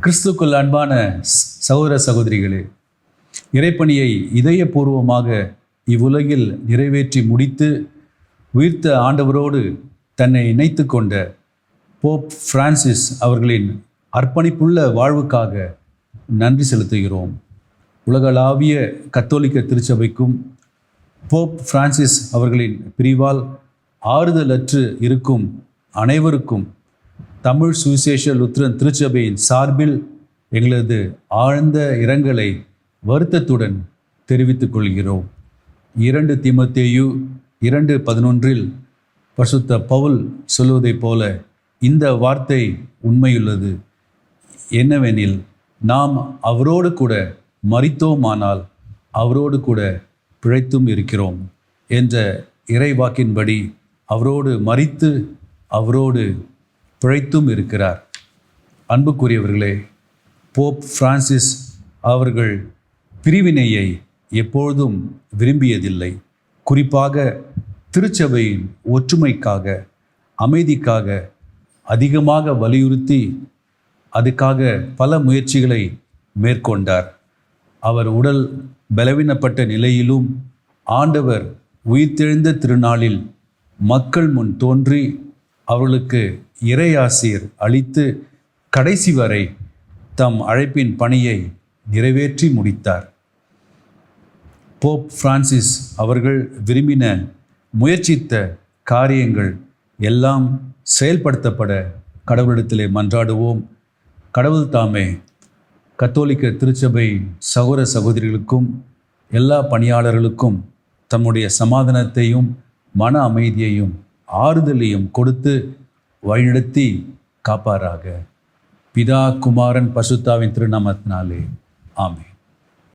கிறிஸ்துக்குள் அன்பான சகோதர சகோதரிகளே, இறைப்பணியை இதயபூர்வமாக இவ்வுலகில் நிறைவேற்றி முடித்து உயிர்த்த ஆண்டவரோடு தன்னை இணைத்து கொண்ட போப் பிரான்சிஸ் அவர்களின் அர்ப்பணிப்புள்ள வாழ்வுக்காக நன்றி செலுத்துகிறோம். உலகளாவிய கத்தோலிக்க திருச்சபைக்கும் போப் பிரான்சிஸ் அவர்களின் பிரிவால் ஆறுதலற்று இருக்கும் அனைவருக்கும் தமிழ் சுவிசேஷ லுத்திரன் திருச்சபையின் சார்பில் எங்களது ஆழ்ந்த இரங்கலை வருத்தத்துடன் தெரிவித்துக் கொள்கிறோம். 2 தீமோத்தேயு 2:11 பரிசுத்த பவுல் சொல்வதைப் போல இந்த வார்த்தை உண்மையுள்ளது. என்னவெனில், நாம் அவரோடு கூட மரித்தோமானால் அவரோடு கூட பிழைத்தும் இருக்கிறோம் என்ற இறைவாக்கின்படி அவரோடு மரித்து அவரோடு பிழைத்தும் இருக்கிறார். அன்புக்குரியவர்களே, போப் பிரான்சிஸ் அவர்கள் பிரிவினையை எப்பொழுதும் விரும்பியதில்லை. குறிப்பாக திருச்சபையின் ஒற்றுமைக்காக, அமைதிக்காக அதிகமாக வலியுறுத்தி அதுக்காக பல முயற்சிகளை மேற்கொண்டார். அவர் உடல் பலவீனப்பட்ட நிலையிலும் ஆண்டவர் உயிர்த்தெழுந்த திருநாளில் மக்கள் முன் தோன்றி அவர்களுக்கு இறையாசிர் அளித்து கடைசி வரை தம் அழைப்பின் பணியை நிறைவேற்றி முடித்தார். போப் பிரான்சிஸ் அவர்கள் விரும்பின, முயற்சித்த காரியங்கள் எல்லாம் செயல்படுத்தப்பட கடவுளிடத்திலே மன்றாடுவோம். கடவுள் தாமே கத்தோலிக்க திருச்சபை சகோதர சகோதரிகளுக்கும் எல்லா பணியாளர்களுக்கும் தம்முடைய சமாதானத்தையும் மன அமைதியையும் ஆறுதலையும் கொடுத்து வழிநடத்தி காப்பாராக. பிதா, குமாரன், பரிசுத்தாவின் திருநாமத்தினாலே ஆமென்.